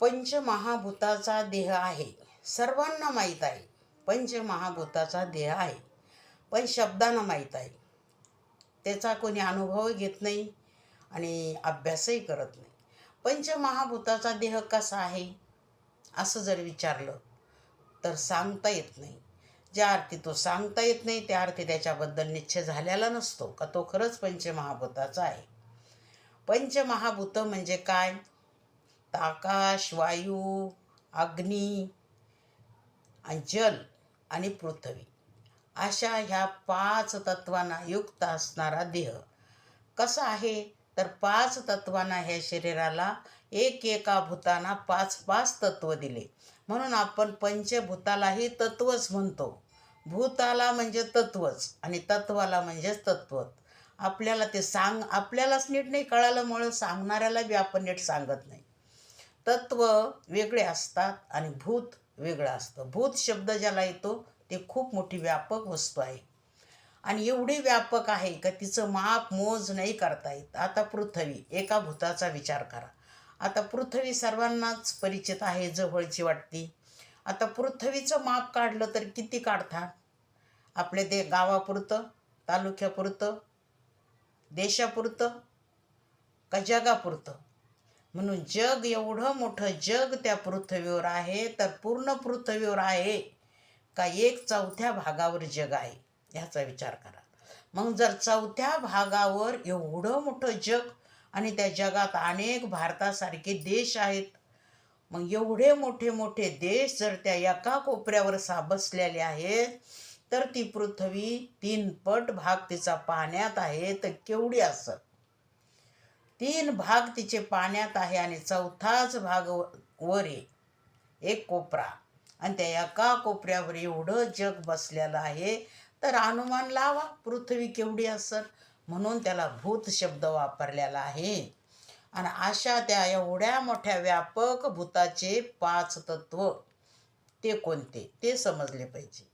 पंचमहाभूताचा देह आहे, सर्वांना माहीत आहे. पंचमहाभूताचा देह आहे, पण शब्दांना माहीत आहे. त्याचा कोणी अनुभव घेत नाही आणि अभ्यासही करत नाही. पंचमहाभूताचा देह कसा आहे असं जर विचारलं तर सांगता येत नाही. ज्या अर्थी तो सांगता येत नाही त्या अर्थी त्याच्याबद्दल निश्चय झालेला नसतो का तो खरंच पंचमहाभूताचा आहे. पंचमहाभूत म्हणजे काय? तर आकाश, वायू, अग्नी आणि जल आणि पृथ्वी अशा ह्या 5 तत्वांना युक्त असणारा देह कसा आहे? तर 5 तत्वांना ह्या शरीराला एका भूताना 5 तत्व दिले, म्हणून आपण पंचभूतालाही तत्वच म्हणतो. भूताला म्हणजे तत्वच आणि तत्वाला म्हणजेच तत्वच. आपल्याला ते आपल्यालाच नीट नाही कळाल्यामुळं सांगणाऱ्याला बी आपण नीट सांगत नाही. तत्व वेगळे असतात आणि भूत वेगळं असतं. भूत शब्द ज्याला येतो ते खूप मोठी व्यापक वस्तू आहे आणि एवढी व्यापक आहे का तिचं माप मोज नाही करता येत. आता पृथ्वी, एका भूताचा विचार करा. आता पृथ्वी सर्वांनाच परिचित आहे, जवळची वाटते. आता पृथ्वीचं माप काढलं तर किती काढतात? आपले ते गावापुरतं, तालुक्यापुरतं, देशापुरतं का जगापुरतं? म्हणून जग, एवढं मोठं जग त्या पृथ्वीवर आहे, तर पूर्ण पृथ्वीवर आहे का 1/4 भागावर जग आहे ह्याचा विचार करा. मग जर 1/4 भागावर एवढं मोठं जग आणि त्या जगात अनेक भारतासारखे देश आहेत, मग एवढे मोठे मोठे देश जर त्या एका कोपऱ्यावर बसलेले आहेत, तर ती पृथ्वी 3 पट भाग तिचा पाण्यात आहे, तर केवढी असत? 3 भाग तिचे पाण्यात आहे आणि 4थाच भाग वर आहे, एक कोपरा, आणि त्या एका कोपऱ्यावर एवढं जग बसलेलं आहे, तर अनुमान लावा पृथ्वी केवढी असेल. म्हणून त्याला भूत शब्द वापरलेला आहे. आणि अशा त्या एवढ्या मोठ्या व्यापक भूताचे 5 तत्व ते कोणते ते समजले पाहिजे.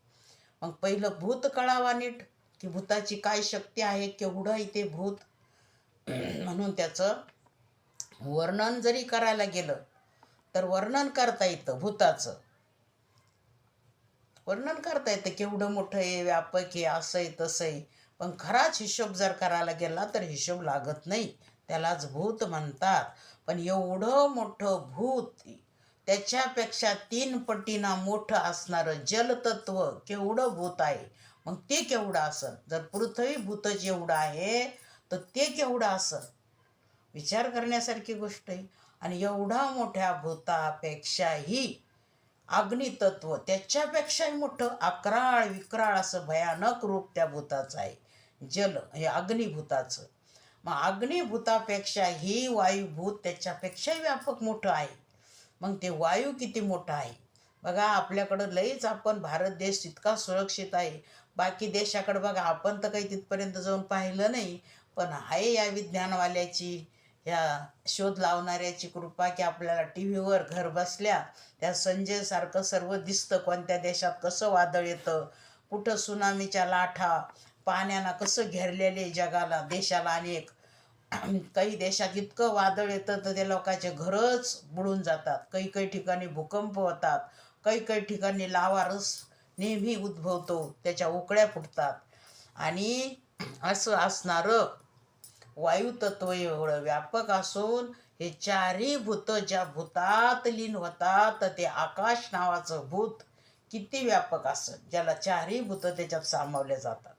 मग पहिलं भूत कळावा नीट, की भूताची काय शक्ती आहे, केवढं आहे ते भूत. म्हणून त्याचं वर्णन जरी करायला गेलं तर वर्णन करता येतं. भूताचं वर्णन करता येतं, केवढं मोठं आहे, व्यापक आहे, असं आहे तसं आहे. पण खराच हिशोब जर करायला गेला तर हिशोब लागत नाही, त्यालाच भूत म्हणतात. पण एवढं मोठं भूत, त्याच्यापेक्षा 3 पटीनं मोठं असणारं जलतत्व केवढं भूत आहे. मग ते केवढं असेल? जर पृथ्वी भूत जेवढं आहे तर ते केवढं असेल? विचार करण्यासारखी गोष्ट आहे. आणि एवढा मोठ्या भूतापेक्षाही अग्नितत्व त्याच्यापेक्षाही मोठं अक्राळ विक्राळ असं भयानक रूप त्या भूताचं आहे. जल हे अग्निभूताचं. मग अग्निभूतापेक्षाही वायुभूत त्याच्यापेक्षाही व्यापक मोठं आहे. मग ते वायू किती मोठं आहे बघा. आपल्याकडं लईच, आपण भारत देश इतका सुरक्षित आहे. बाकी देशाकडं बघा, आपण तर काही तिथपर्यंत जाऊन पाहिलं नाही, पण आहे या विज्ञानवाल्याची, ह्या शोध लावणाऱ्याची कृपा की आपल्याला टी व्हीवर घर बसल्या त्या संजयसारखं सर्व दिसतं. कोणत्या देशात कसं वादळ येतं, कुठं सुनामीच्या लाटा, पाण्यानं कसं घेरलेले जगाला, देशाला अनेक. काही देशात इतकं वादळ येतं तर ते लोकांचे घरच बुडून जातात. काही काही ठिकाणी भूकंप होतात, काही काही ठिकाणी लावारस नेहमी उद्भवतो, त्याच्या उकळ्या फुटतात. आणि असं असणारं वायुतत्व एवढं व्यापक असून हे 4ही भूत ज्या भूतात लीन होतात, तर ते आकाश नावाचं भूत किती व्यापक असं, ज्याला 4ही भूत त्याच्यात सामावले जातात.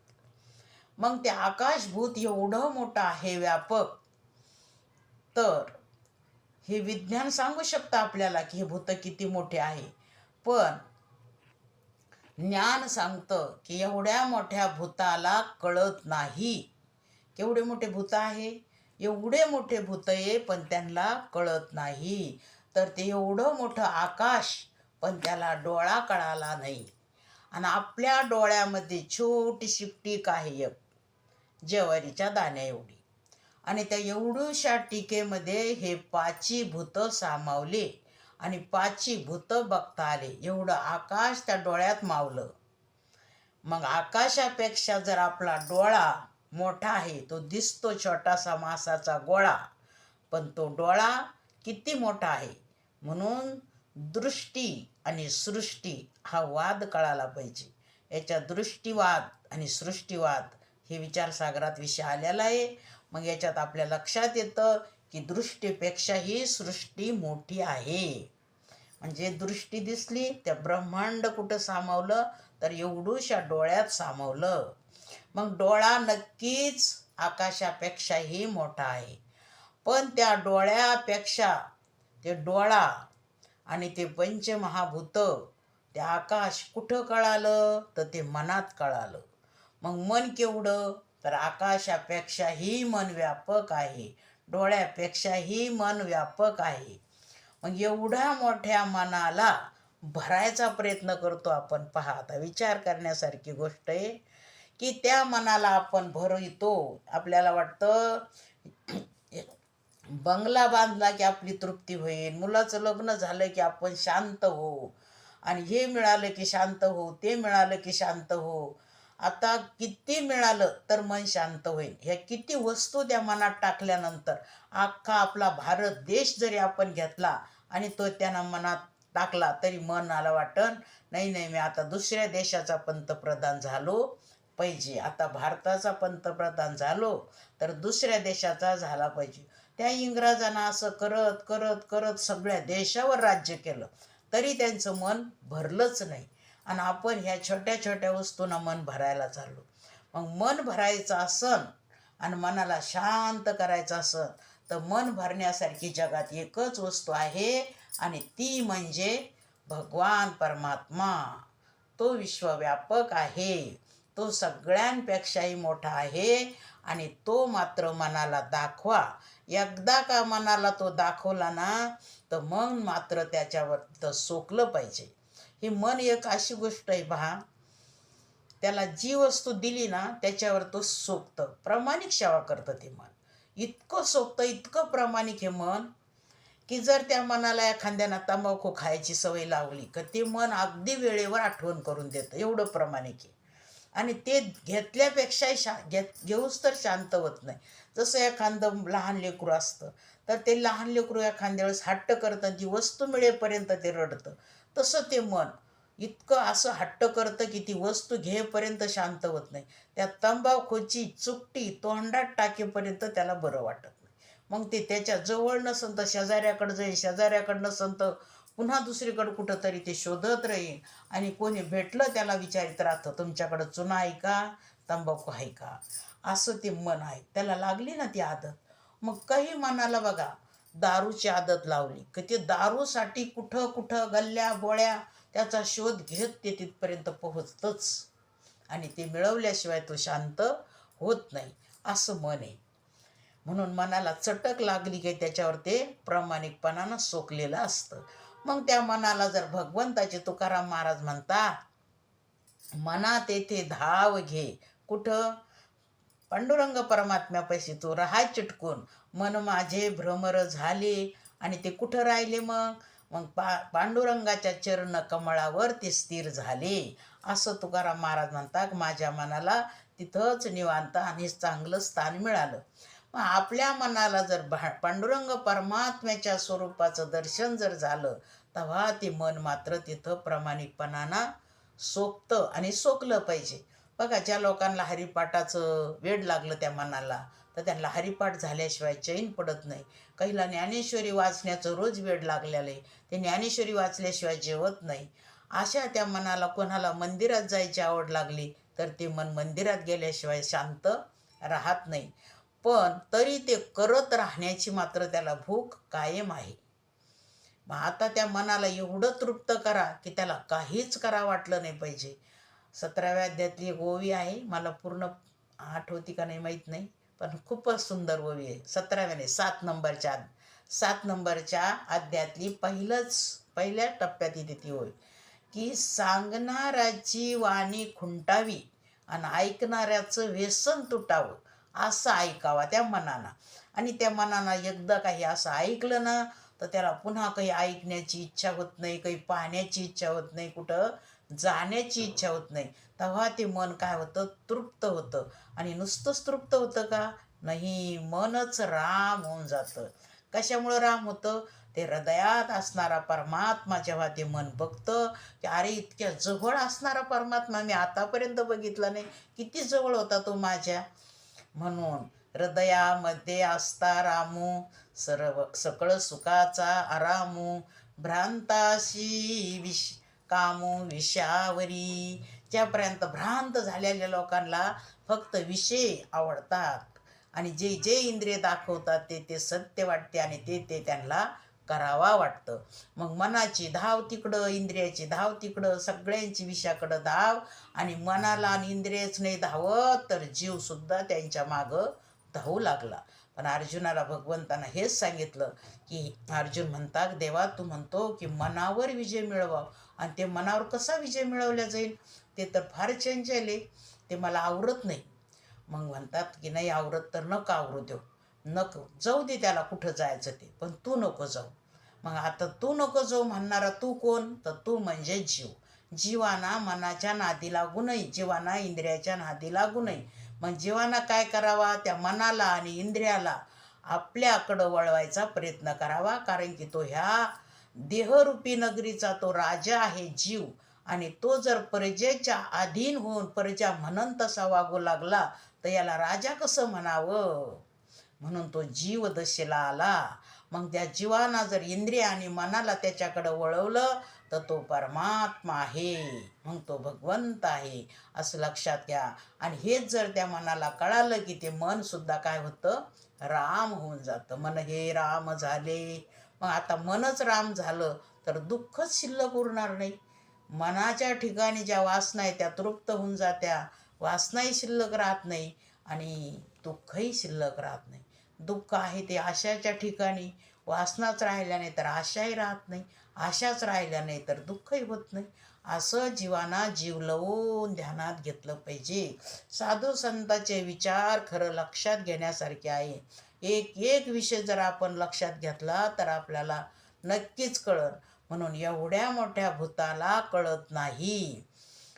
मग ते आकाशभूत एवढं मोठं आहे व्यापक, तर हे विज्ञान सांगू शकतं आपल्याला की हे भूत किती मोठे आहे. पण ज्ञान सांगतं की एवढ्या मोठ्या भूताला कळत नाही. केवढे मोठे भूत आहे, एवढे मोठे भूत आहे, पण त्यांना कळत नाही. तर ते एवढं मोठं आकाश, पण त्याला डोळा कळाला नाही. आणि आपल्या डोळ्यामध्ये छोटीशी टीक आहे, एक ज्वारीच्या दाण्या एवढी, आणि त्या एवढ्याशा टीकेमध्ये हे 5ही भूत सामावले आणि 5ही भूत बघता आले. एवढं आकाश त्या डोळ्यात मावलं. मग आकाशापेक्षा जर आपला डोळा मोठा आहे, तो दिसतो छोटासा मासाचा गोळा, पण तो डोळा किती मोठा आहे. म्हणून दृष्टी आणि सृष्टी हा वाद कळाला पाहिजे. याच्या दृष्टीवाद आणि सृष्टीवाद हे विचारसागरात विषय आलेला आहे. मग याच्यात आपल्या लक्षात येतं की दृष्टीपेक्षाही सृष्टी मोठी आहे. म्हणजे दृष्टी दिसली त्या ब्रह्मांड कुठं सामावलं तर एवढूशा डोळ्यात सामावलं. मग डोळा नक्कीच आकाशापेक्षाही मोठा आहे. पण त्या डोळ्यापेक्षा ते डोळा आणि ते पंचमहाभूत ते आकाश कुठं कळालं तर ते मनात कळालं. मग मन केवढं तर आकाशापेक्षाही मन व्यापक आहे, डोळ्यापेक्षाही मन व्यापक आहे. मग एवढ्या मोठ्या मनाला भरायचा प्रयत्न करतो आपण. पहा, आता विचार करण्यासारखी गोष्ट आहे की त्या मनाला आपण भरवितो. आपल्याला वाटतं बंगला बांधला की आपली तृप्ती होईल, मुलाचं लग्न झालं की आपण शांत हो, आणि हे मिळालं की शांत हो, ते मिळालं की शांत हो. आता किती मिळालं तर मन शांत होईल. ह्या किती वस्तू त्या मनात टाकल्यानंतर अख्खा आपला भारत देश जरी आपण घेतला आणि तो त्यांना मनात टाकला तरी मनाला वाटन नाही नाही, मी आता दुसऱ्या देशाचा पंतप्रधान झालो पाहिजे, आता भारताचा पंतप्रधान झालो तर दुसऱ्या देशाचा झाला पाहिजे. त्या इंग्रजांना असं करत करत करत सगळ्या देशावर राज्य केलं तरी त्यांचं मन भरलंच नाही. आणि आपण ह्या छोट्या छोट्या वस्तूंना मन भरायला चाललो. मग मन भरायचं असन आणि मनाला शांत करायचं असन तर मन भरण्यासारखी जगात एकच वस्तू आहे आणि ती म्हणजे भगवान परमात्मा. तो विश्वव्यापक आहे, तो सगळ्यांपेक्षाही मोठा आहे आणि तो मात्र मनाला दाखवा. एकदा का मनाला तो दाखवला ना तर मग मात्र त्याच्यावर तर सोकलं पाहिजे. ही मन एक अशी गोष्ट आहे पहा, त्याला जी वस्तू दिली ना त्याच्यावर तो सोकतं, प्रामाणिक सेवा करतं ते मन. इतकं सोकतं, इतकं प्रामाणिक हे मन की जर त्या मनाला एखाद्यानं तंबाखू खायची सवय लावली तर ते मन अगदी वेळेवर आठवण करून देतं, एवढं प्रामाणिक आहे. आणि ते घेतल्यापेक्षाही घेऊच तर शांत होत नाही. जसं एखादं लहान लेकरू असतं तर ते लहान लेकरू एखाद्या वेळेस हट्ट करतं, ती वस्तू मिळेपर्यंत ते रडतं. तसं ते मन इतकं असं हट्ट करतं की ती वस्तू घेईपर्यंत शांत होत नाही. त्या तंबाखूची चुकटी तोंडात टाकेपर्यंत त्याला बरं वाटत नाही. मग ते त्याच्या जवळ नसन तर शेजाऱ्याकडं जाईल, शेजाऱ्याकडं नसन तर पुन्हा दुसरीकडं कुठंतरी ते शोधत राहील आणि कोणी भेटलं त्याला विचारित राहतं तुमच्याकडं चुना आहे का, तंबाखू आहे का. असं ते मन आहे, त्याला लागली ना ती आदत. मग काही मनाला बघा दारूची आदत लावली की ते दारूसाठी कुठं कुठं गल्ल्या बोळ्या त्याचा शोध घेत ते तिथपर्यंत पोहोचतंच आणि ते मिळवल्याशिवाय तो शांत होत नाही. असं मन आहे. म्हणून मनाला चटक लागली की त्याच्यावर ते प्रामाणिकपणानं सोकलेलं असतं. मग त्या मनाला जर भगवंताचे तुकाराम महाराज म्हणता, मनात येथे धाव घे कुठं, पांडुरंग परमात्म्यापाशी तू राहा चिटकून. मन माझे भ्रमर झाले आणि ते कुठं राहिले मग मग पांडुरंगाच्या चरण कमळावर ते स्थिर झाले. असं तुकाराम महाराज म्हणतात, माझ्या मनाला तिथंच निवांत आणि चांगलं स्थान मिळालं. मग आपल्या मनाला जर पांडुरंग परमात्म्याच्या स्वरूपाचं दर्शन जर झालं तेव्हा ते मन मात्र तिथं प्रामाणिकपणानं सोकतं आणि सोकलं पाहिजे. बघा, ज्या लोकांना हरिपाठाचं वेड लागलं त्या मनाला तर त्यांना हरिपाठ झाल्याशिवाय चैन पडत नाही. काहीला ज्ञानेश्वरी वाचण्याचं रोज वेड लागलेलं आहे, ते ज्ञानेश्वरी वाचल्याशिवाय जेवत नाही. अशा त्या मनाला कोणाला मंदिरात जायची आवड लागली तर ते मन मंदिरात गेल्याशिवाय शांत राहत नाही. पण तरी ते करत राहण्याची मात्र त्याला भूक कायम आहे. मग आता त्या मनाला एवढं तृप्त करा की त्याला काहीच करा वाटलं नाही पाहिजे. 17व्या अध्यायातली एक ओवी आहे, मला पूर्ण आठवती का नाही माहीत नाही, पण खूपच सुंदर ओवी आहे. 17व्या नाही, 7 नंबरच्या अध्यायातली पहिल्या टप्प्यात येते ती ओवी की सांगणाऱ्याची वाणी खुंटावी आणि ऐकणाऱ्याचं व्यसन तुटावं. असं ऐकावा त्या मनानं. आणि त्या मनानं एकदा काही असं ऐकलं ना तर त्याला पुन्हा काही ऐकण्याची इच्छा होत नाही, काही पाहण्याची इच्छा होत नाही, कुठं जाण्याची इच्छा होत नाही. तेव्हा ते मन काय होतं, तृप्त होतं. आणि नुसतंच तृप्त होतं का नाही, मनच राम होऊन जातं. कशामुळं राम होतं? ते हृदयात असणारा परमात्मा जेव्हा ते मन बघतं की अरे इतक्या जवळ असणारा परमात्मा मी आतापर्यंत बघितला नाही, किती जवळ होता तो माझ्या. म्हणून हृदयामध्ये असता रामू, सर्व सकळ सुखाचा आरामू, भ्रांताशी कामू विषावरी. ज्यापर्यंत भ्रांत झालेल्या लोकांना फक्त विषय आवडतात आणि जे जे इंद्रिय दाखवतात ते ते सत्य वाटते आणि ते ते त्यांना करावा वाटतं. मग मनाची धाव तिकडं, इंद्रियाची धाव तिकडं, सगळ्यांची विषयाकडं धाव. आणि मनाला आणि इंद्रियच नाही धावत तर जीवसुद्धा त्यांच्या मागं धावू लागला. पण अर्जुनाला भगवंतानं हेच सांगितलं की अर्जुन म्हणतात, देवा तू म्हणतो की मनावर विजय मिळवा, आणि ते मनावर कसा विजय मिळवला जाईल? ते तर फार चंचल आहे, ते मला आवरत नाही. मग म्हणतात की नाही आवरत तर नका आवरू देऊ, नको जाऊ दे त्याला कुठं जायचं ते, पण तू नको जाऊ. मग आता तू नको जाऊ म्हणणारा तू कोण? तर तू म्हणजे जीव. जीवाना मनाच्या नादी लागू नये, जीवाना इंद्रियाच्या नादी लागू नये. मग जीवाना काय करावा? त्या मनाला आणि इंद्रियाला आपल्याकडं वळवायचा प्रयत्न करावा, कारण की तो ह्या देहरूपी नगरीचा तो राजा आहे जीव. आणि तो जर प्रजेच्या अधीन होऊन प्रजा म्हणन तसा वागू लागला तर याला राजा कसं म्हणावं? म्हणून तो जीव दशेला आला. मग त्या जीवाना जर इंद्रिय आणि मनाला त्याच्याकडं वळवलं तर तो परमात्मा आहे, मग तो भगवंत आहे असं लक्षात घ्या. आणि हेच जर त्या मनाला कळालं की ते मन सुद्धा काय होतं? राम होऊन जातं. मन हे राम झाले. मग आता मनच राम झालं तर दुःखच शिल्लक उरणार नाही. मनाच्या ठिकाणी ज्या वासना आहेत त्या तृप्त होऊन जात्या, वासनाही शिल्लक राहत नाही आणि दुःखही शिल्लक राहत नाही. दुःख आहे ते आशाच्या ठिकाणी, वासनाच राहिल्या नाही तर आशाही राहत नाही, आशाच राहिल्या नाही तर दुःखही होत नाही. असं जीवाना जीव लावून ध्यानात घेतलं पाहिजे. साधू संतांचे विचार खरं लक्षात घेण्यासारखे आहे. एक एक विषय जर आपण लक्षात घेतला तर आपल्याला नक्कीच कळलं. म्हणून एवढ्या मोठ्या भूताला कळत नाही,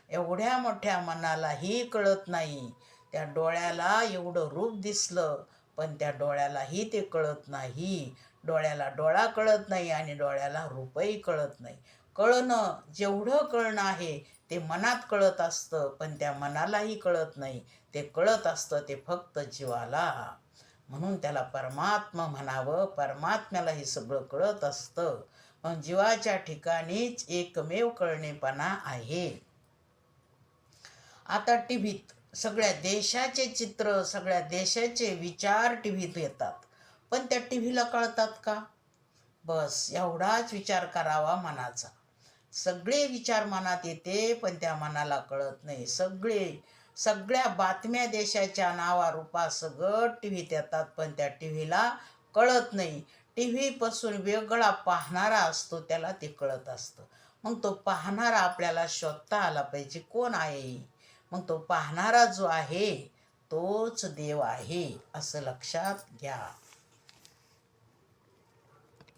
एवढ्या मोठ्या मनालाही कळत नाही. त्या डोळ्याला एवढं रूप दिसलं पण त्या डोळ्यालाही ते कळत नाही. डोळ्याला डोळा कळत नाही आणि डोळ्याला रूपही कळत नाही. कळणं जेवढं कळणं आहे ते मनात कळत असतं, पण त्या मनालाही कळत नाही. ते कळत असतं ते फक्त जीवाला. म्हणून त्याला परमात्मा म्हणावं. परमात्म्याला हे सगळं कळत असतं. पण जीवाच्या ठिकाणीच एकमेव कळणेपणा आहे. आता टीव्हीत सगळ्या देशाचे चित्र, सगळ्या देशाचे विचार टीव्हीत येतात, पण त्या टीव्हीला कळतात का? बस एवढाच विचार करावा मनाचा. सगळे विचार मनात येते पण त्या मनाला कळत नाही. सगळ्या बातम्या देशाच्या नावारूपा सगळं टीव्हीत येतात, पण त्या टीव्हीला कळत नाही. टीव्हीपासून वेगळा पाहणारा असतो त्याला ते कळत असतं. मग तो पाहणारा आपल्याला शोधता आला पाहिजे, कोण आहे? मग तो पाहणारा जो आहे तोच देव आहे असं लक्षात घ्या.